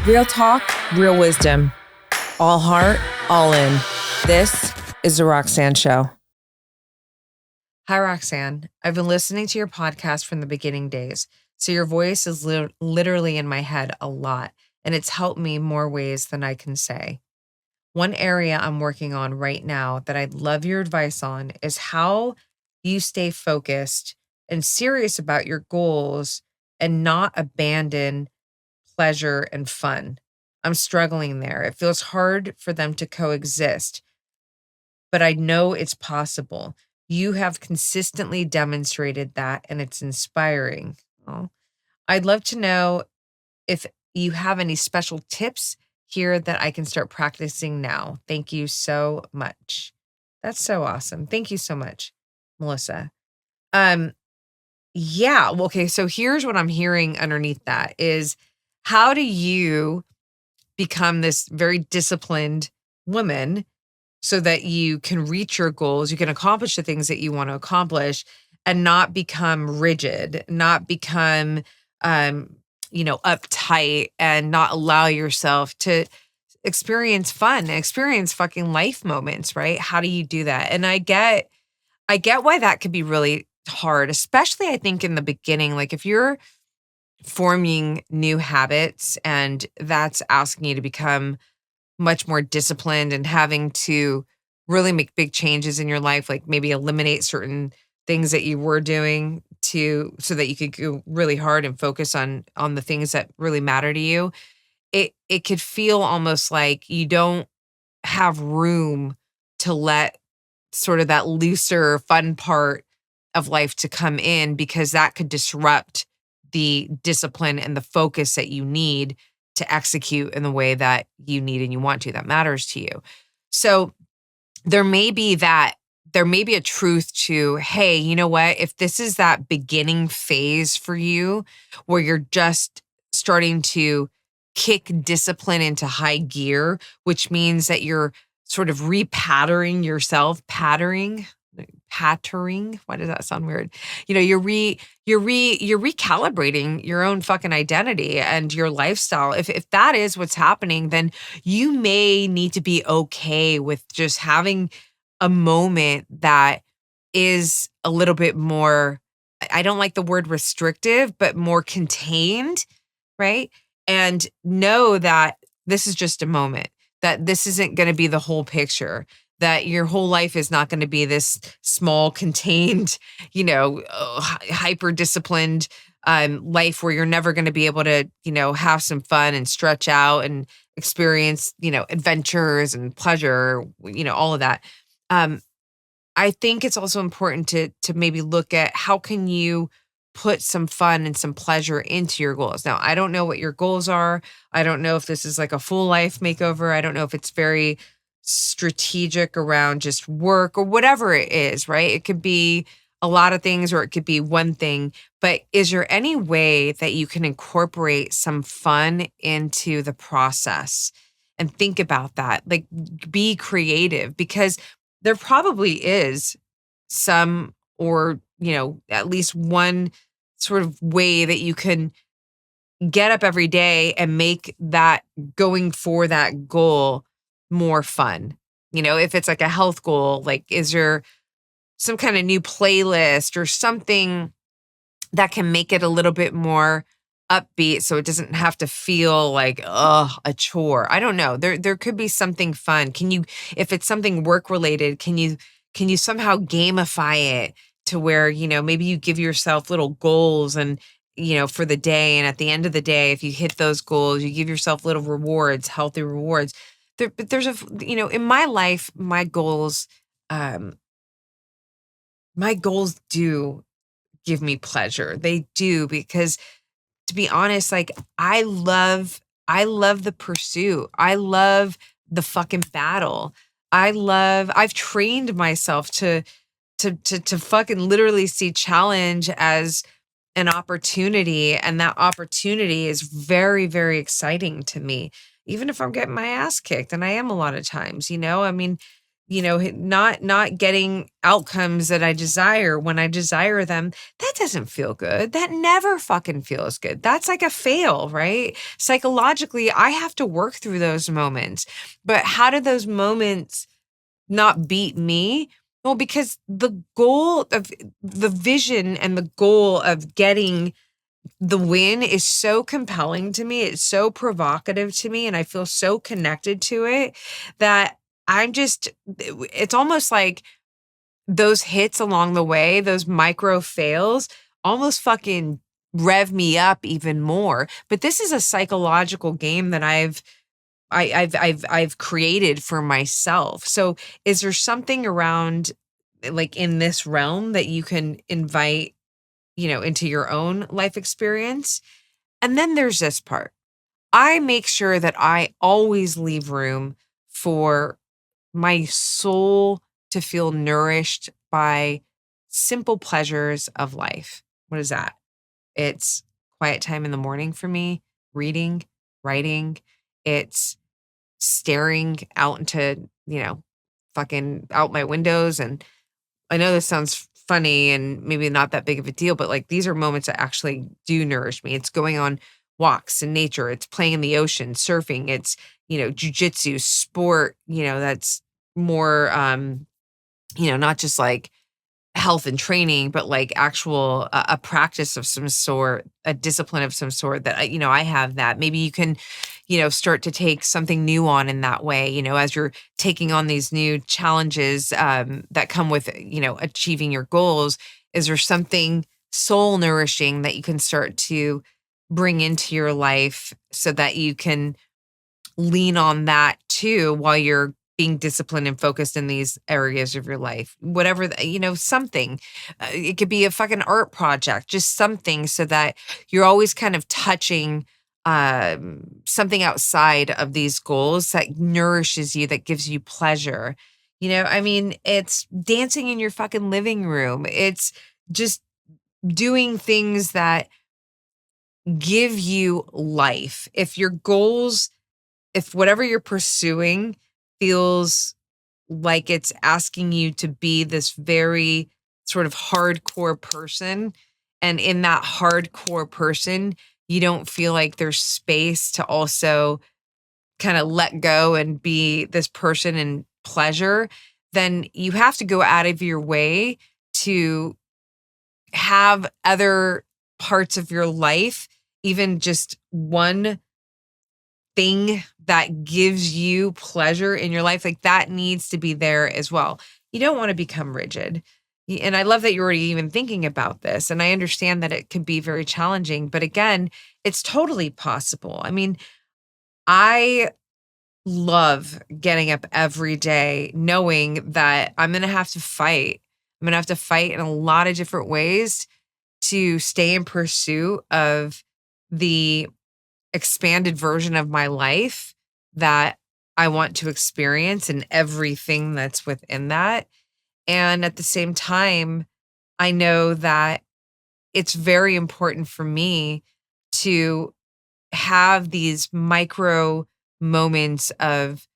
Real talk, real wisdom. All heart, all in. This is the Roxanne Show. Hi, Roxanne. I've been listening to your podcast from the beginning days, so your voice is literally in my head a lot, and it's helped me more ways than I can say. One area I'm working on right now that I'd love your advice on is how you stay focused and serious about your goals and not abandon pleasure and fun. I'm struggling there. It feels hard for them to coexist, but I know it's possible. You have consistently demonstrated that, and it's inspiring. Oh. I'd love to know if you have any special tips here that I can start practicing now. Thank you so much. That's so awesome. Thank you so much, Melissa. Um, yeah, well, okay, so here's what I'm hearing underneath that is how do you become this very disciplined woman so that you can reach your goals, you can accomplish the things that you want to accomplish and not become rigid, not become uptight and not allow yourself to experience fun, experience fucking life moments, right? How do you do that? And I get why that could be really hard, especially I think in the beginning. Like if you're forming new habits and that's asking you to become much more disciplined and having to really make big changes in your life, like maybe eliminate certain things that you were doing to so that you could go really hard and focus on the things that really matter to you. It could feel almost like you don't have room to let sort of that looser fun part of life to come in because that could disrupt the discipline and the focus that you need to execute in the way that you need and you want to, that matters to you. So there may be a truth to, hey, you know what? If this is that beginning phase for you where you're just starting to kick discipline into high gear, which means that you're sort of repattering yourself, pattering. Why does that sound weird? You're recalibrating your own fucking identity and your lifestyle. If that is what's happening, then you may need to be okay with just having a moment that is a little bit more, I don't like the word restrictive, but more contained, right? And know that this is just a moment, that this isn't going to be the whole picture, that your whole life is not going to be this small, contained, hyper disciplined life where you're never going to be able to, have some fun and stretch out and experience, adventures and pleasure, all of that. I think it's also important to maybe look at how can you put some fun and some pleasure into your goals. Now, I don't know what your goals are. I don't know if this is like a full life makeover. I don't know if it's very strategic around just work or whatever it is, right? It could be a lot of things or it could be one thing, but is there any way that you can incorporate some fun into the process and think about that? Like be creative because there probably is some or, at least one sort of way that you can get up every day and make that going for that goal more fun. If it's like a health goal, like is there some kind of new playlist or something that can make it a little bit more upbeat so it doesn't have to feel like a chore. I don't know. There could be something fun. If it's something work related, can you somehow gamify it to where, maybe you give yourself little goals and for the day, and at the end of the day, if you hit those goals, you give yourself little rewards, healthy rewards. But there's in my life, my goals do give me pleasure. They do, because to be honest, like I love the pursuit. I love the fucking battle. I've trained myself to fucking literally see challenge as an opportunity. And that opportunity is very, very exciting to me, even if I'm getting my ass kicked. And I am a lot of times, I mean, not getting outcomes that I desire when I desire them, that doesn't feel good. That never fucking feels good. That's like a fail, right? Psychologically, I have to work through those moments. But how do those moments not beat me? Well, because the vision and the goal of getting the win is so compelling to me. It's so provocative to me. And I feel so connected to it that it's almost like those hits along the way, those micro fails almost fucking rev me up even more. But this is a psychological game that I've created for myself. So is there something around like in this realm that you can invite, into your own life experience? And then there's this part. I make sure that I always leave room for my soul to feel nourished by simple pleasures of life. What is that? It's quiet time in the morning for me, reading, writing. It's staring out into, fucking out my windows. And I know this sounds funny and maybe not that big of a deal, but like these are moments that actually do nourish me. It's going on walks in nature, it's playing in the ocean, surfing, it's, jujitsu, sport, that's more, not just like health and training, but like actual a practice of some sort, a discipline of some sort that I have that. Maybe you can, start to take something new on in that way, as you're taking on these new challenges that come with, achieving your goals. Is there something soul nourishing that you can start to bring into your life so that you can lean on that too while you're being disciplined and focused in these areas of your life? Whatever, something. It could be a fucking art project, just something so that you're always kind of touching something outside of these goals that nourishes you, that gives you pleasure. It's dancing in your fucking living room. It's just doing things that give you life. If whatever you're pursuing feels like it's asking you to be this very sort of hardcore person, and in that hardcore person, you don't feel like there's space to also kind of let go and be this person in pleasure, then you have to go out of your way to have other parts of your life, even just one thing that gives you pleasure in your life, like that needs to be there as well. You don't want to become rigid. And I love that you're already even thinking about this. And I understand that it can be very challenging, but again, it's totally possible. I mean, I love getting up every day knowing that I'm going to have to fight. I'm going to have to fight in a lot of different ways to stay in pursuit of the expanded version of my life that I want to experience and everything that's within that. And at the same time, I know that it's very important for me to have these micro moments of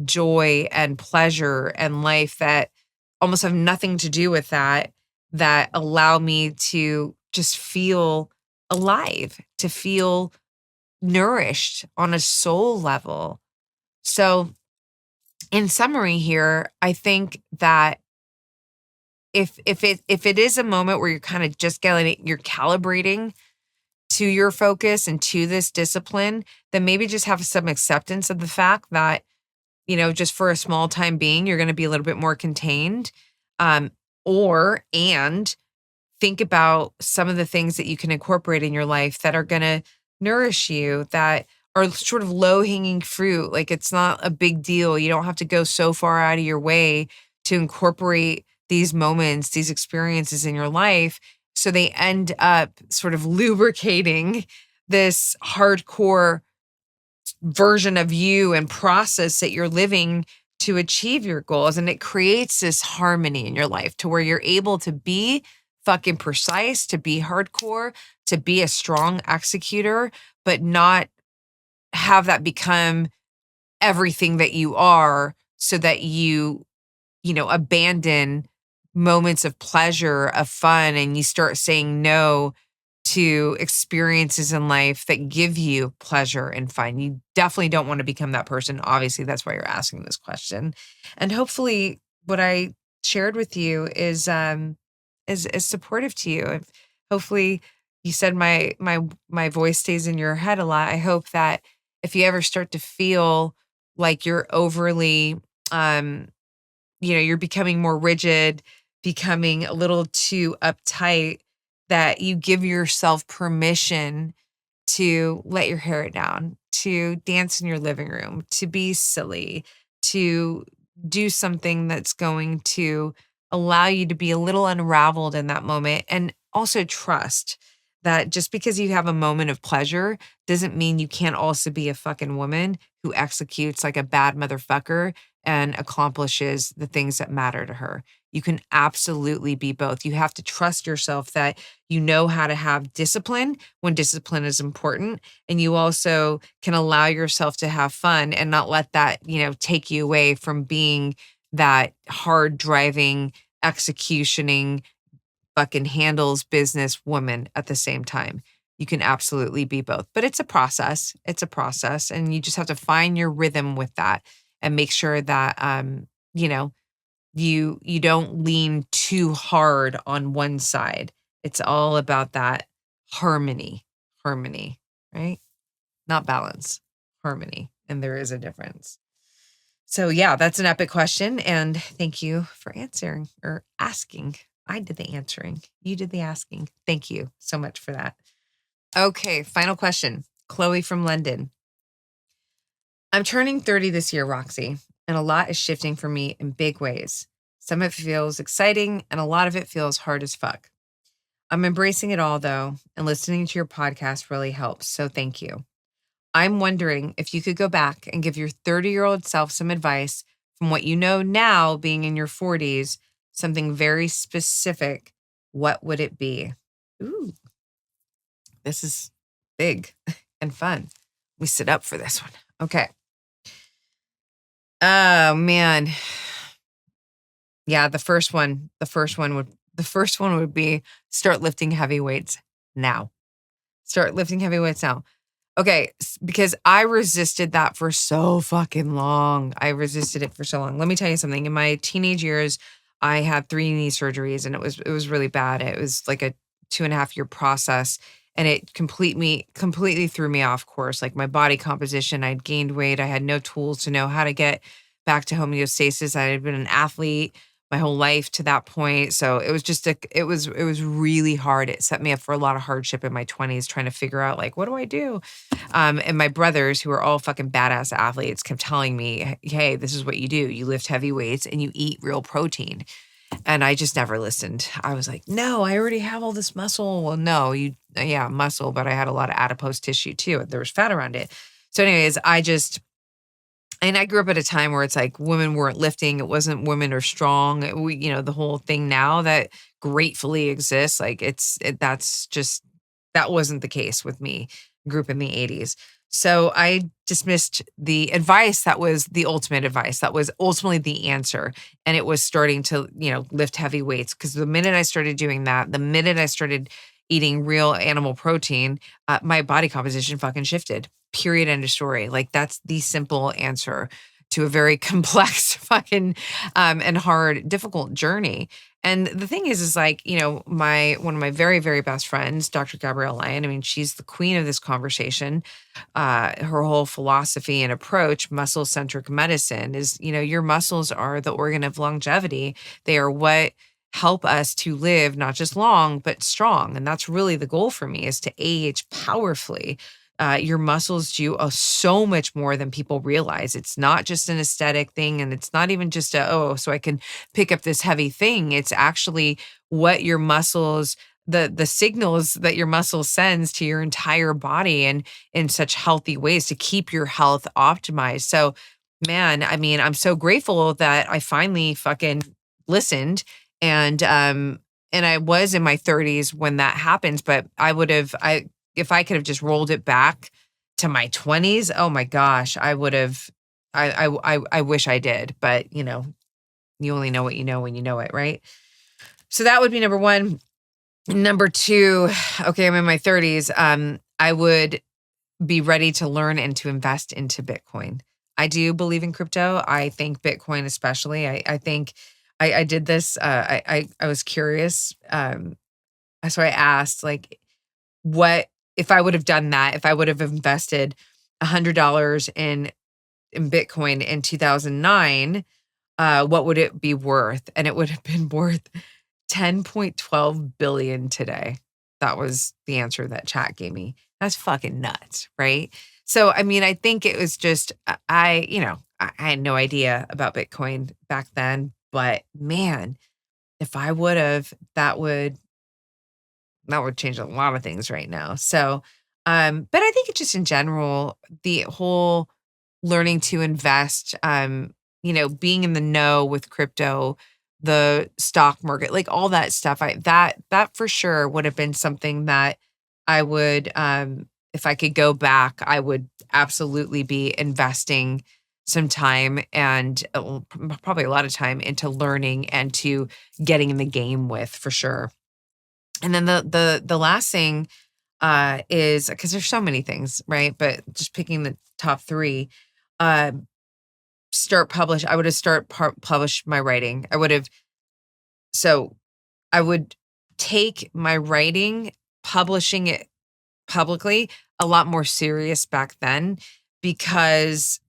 joy and pleasure and life that almost have nothing to do with that allow me to just feel alive, to feel nourished on a soul level. So, in summary here, I think that if it is a moment where you're kind of just you're calibrating to your focus and to this discipline, then maybe just have some acceptance of the fact that, just for a small time being, you're going to be a little bit more contained. And think about some of the things that you can incorporate in your life that are going to nourish you, that are sort of low hanging fruit. Like it's not a big deal. You don't have to go so far out of your way to incorporate these moments, these experiences in your life. So they end up sort of lubricating this hardcore version of you and process that you're living to achieve your goals. And it creates this harmony in your life to where you're able to be fucking precise, to be hardcore, to be a strong executor, but not have that become everything that you are, so that you abandon moments of pleasure, of fun, and you start saying no to experiences in life that give you pleasure and fun. You definitely don't want to become that person. Obviously, that's why you're asking this question. And hopefully what I shared with you is supportive to you. Hopefully you said my voice stays in your head a lot. I hope that if you ever start to feel like you're overly um you're becoming more rigid, becoming a little too uptight, that you give yourself permission to let your hair down, to dance in your living room, to be silly, to do something that's going to allow you to be a little unraveled in that moment. And also trust that just because you have a moment of pleasure doesn't mean you can't also be a fucking woman who executes like a bad motherfucker and accomplishes the things that matter to her. You can absolutely be both. You have to trust yourself that you know how to have discipline when discipline is important. And you also can allow yourself to have fun and not let that, take you away from being that hard driving, executioning, fucking handles business woman at the same time. You can absolutely be both, but it's a process. It's a process. And you just have to find your rhythm with that and make sure that, you don't lean too hard on one side. It's all about that harmony, right? Not balance, harmony. And there is a difference. So yeah, that's an epic question. And thank you for answering or asking. I did the answering. You did the asking. Thank you so much for that. Okay, final question. Chloe from London. I'm turning 30 this year, Roxy, and a lot is shifting for me in big ways. Some of it feels exciting, and a lot of it feels hard as fuck. I'm embracing it all, though, and listening to your podcast really helps, so thank you. I'm wondering if you could go back and give your 30-year-old self some advice from what you know now, being in your 40s, something very specific. What would it be? Ooh, this is big and fun. We sit up for this one. Okay. Oh man. Yeah, the first one would be start lifting heavy weights now. Start lifting heavy weights now. Okay, because I resisted that for so fucking long. I resisted it for so long. Let me tell you something. In my teenage years, I had 3 knee surgeries and it was really bad. It was like a 2.5 year process and it completely threw me off course. Like my body composition, I'd gained weight. I had no tools to know how to get back to homeostasis. I had been an athlete my whole life to that point. So it was it was really hard. It set me up for a lot of hardship in my 20s trying to figure out like, what do I do? And my brothers, who are all fucking badass athletes, kept telling me, hey, this is what you do. You lift heavy weights and you eat real protein. And I just never listened. I was like, no, I already have all this muscle. Well, no, yeah, muscle, but I had a lot of adipose tissue too. There was fat around it. So anyways, and I grew up at a time where it's like women weren't lifting. It wasn't women are strong. The whole thing now that gratefully exists, like that wasn't the case with me. I grew up in the 80s. So I dismissed the advice that was the ultimate advice. That was ultimately the answer. And it was starting to, lift heavy weights. Because the minute I started doing that, the minute I started eating real animal protein, my body composition fucking shifted. Period. End of story. Like that's the simple answer to a very complex fucking and hard, difficult journey. And the thing is like, one of my very, very best friends, Dr. Gabrielle Lyon, I mean, she's the queen of this conversation. Her whole philosophy and approach, muscle-centric medicine, is, your muscles are the organ of longevity. They are what help us to live not just long, but strong. And that's really the goal for me, is to age powerfully. Your muscles do so much more than people realize. It's not just an aesthetic thing, and it's not even just so I can pick up this heavy thing. It's actually what your muscles, the signals that your muscle sends to your entire body, and in such healthy ways to keep your health optimized. So, man, I mean, I'm so grateful that I finally fucking listened, and I was in my 30s when that happened, but if I could have just rolled it back to my 20s, oh my gosh, I would have, I wish I did, but you only know what you know when you know it, right? So that would be number one. Number two, okay, I'm in my 30s. I would be ready to learn and to invest into Bitcoin. I do believe in crypto. I think Bitcoin, especially. I think I did this. I was curious. So I asked, like, what if I would have done that? If I would have invested $100 in Bitcoin in 2009, what would it be worth? And it would have been worth 10.12 billion today. That was the answer that chat gave me. That's fucking nuts, right? So, I mean, I think it was just, I had no idea about Bitcoin back then, but man, if I would have, that would change a lot of things right now. So, but I think it just in general, the whole learning to invest, being in the know with crypto, the stock market, like all that stuff, that for sure would have been something that I would, if I could go back, I would absolutely be investing some time and probably a lot of time into learning and to getting in the game with for sure. And then the last thing is because there's so many things, right? But just picking the top three, uh, I would have published my writing. So I would take my writing, publishing it publicly, a lot more serious back then because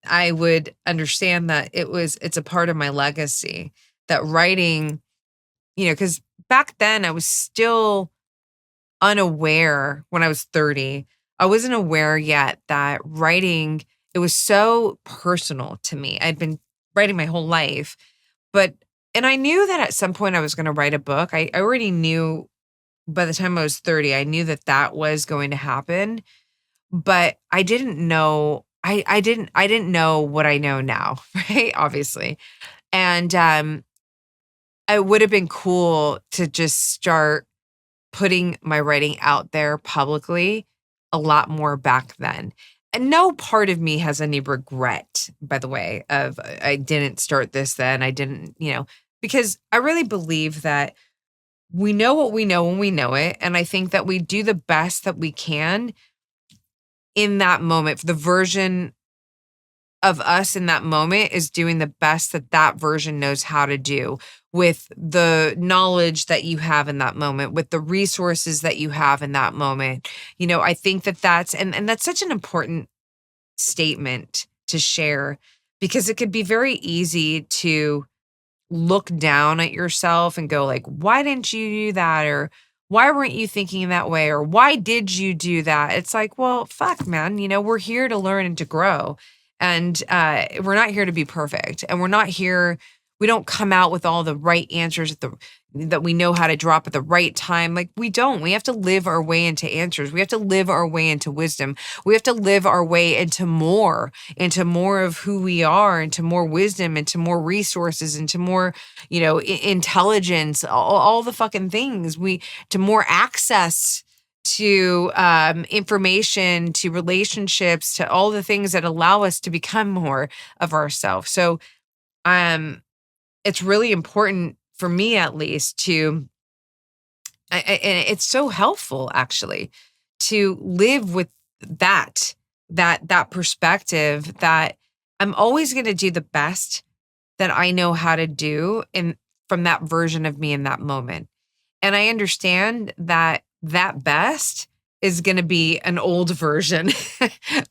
I would understand that it's a part of my legacy, that writing, because back then I was still unaware when I was 30. I wasn't aware yet that writing, it was so personal to me. I'd been writing my whole life, and I knew that at some point I was going to write a book. I already knew by the time I was 30, I knew that that was going to happen, but I didn't know, I didn't know what I know now, right? Obviously. And, it would have been cool to just start putting my writing out there publicly a lot more back then. And no part of me has any regret, by the way, of I didn't start this then. I didn't, because I really believe that we know what we know when we know it. And I think that we do the best that we can in that moment. For the version of us in that moment is doing the best that that version knows how to do with the knowledge that you have in that moment, with the resources that you have in that moment. I think that and that's such an important statement to share because it could be very easy to look down at yourself and go like, why didn't you do that? Or why weren't you thinking that way? Or why did you do that? It's like, well, fuck, man, we're here to learn and to grow. And we're not here to be perfect. And we don't come out with all the right answers that we know how to drop at the right time. Like we don't. We have to live our way into answers. We have to live our way into wisdom. We have to live our way into more of who we are, into more wisdom, into more resources, into more, intelligence, all the fucking things. To more access to information, to relationships, to all the things that allow us to become more of ourselves. So it's really important for me, at least, and it's so helpful actually to live with that perspective that I'm always going to do the best that I know how to do from that version of me in that moment. And I understand that best is going to be an old version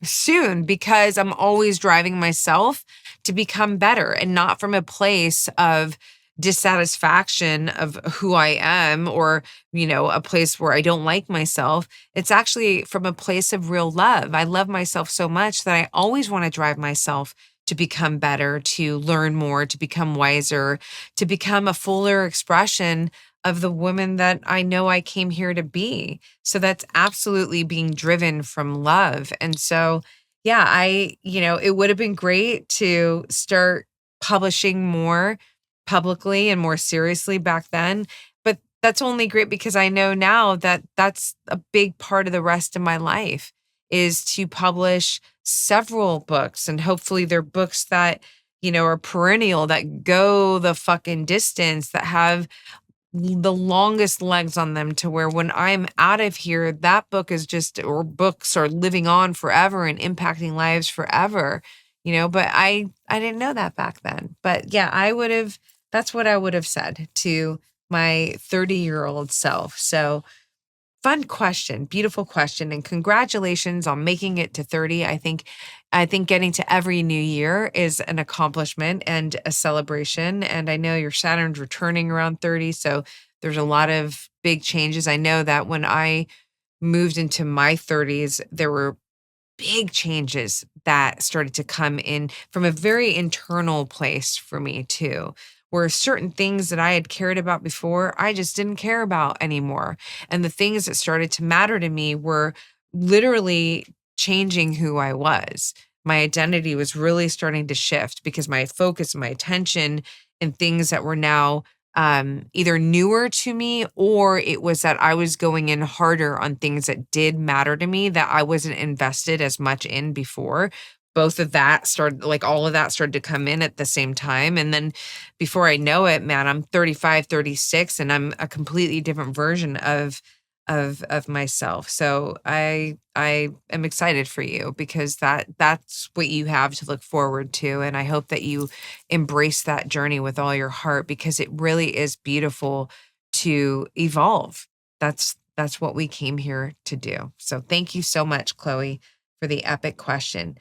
soon because I'm always driving myself to become better and not from a place of dissatisfaction of who I am or, a place where I don't like myself. It's actually from a place of real love. I love myself so much that I always want to drive myself to become better, to learn more, to become wiser, to become a fuller expression of the woman that I know I came here to be. So that's absolutely being driven from love. And so, yeah, it would have been great to start publishing more publicly and more seriously back then. But that's only great because I know now that that's a big part of the rest of my life is to publish several books. And hopefully they're books that, are perennial, that go the fucking distance, that have the longest legs on them, to where when I'm out of here, that book is just, or books are living on forever and impacting lives forever, but I didn't know that back then. But yeah, that's what I would have said to my 30-year-old self. So fun question, beautiful question, and congratulations on making it to 30. I think getting to every new year is an accomplishment and a celebration. And I know your Saturn's returning around 30, so there's a lot of big changes. I know that when I moved into my 30s, there were big changes that started to come in from a very internal place for me too, where certain things that I had cared about before, I just didn't care about anymore. And the things that started to matter to me were literally changing who I was. My identity was really starting to shift because my focus, my attention, and things that were now either newer to me, or it was that I was going in harder on things that did matter to me that I wasn't invested as much in before. Both of that started, like all of that started to come in at the same time. And then before I know it, man, I'm 35, 36, and I'm a completely different version of myself. So I am excited for you because that's what you have to look forward to. And I hope that you embrace that journey with all your heart, because it really is beautiful to evolve. That's what we came here to do. So thank you so much, Chloe, for the epic question.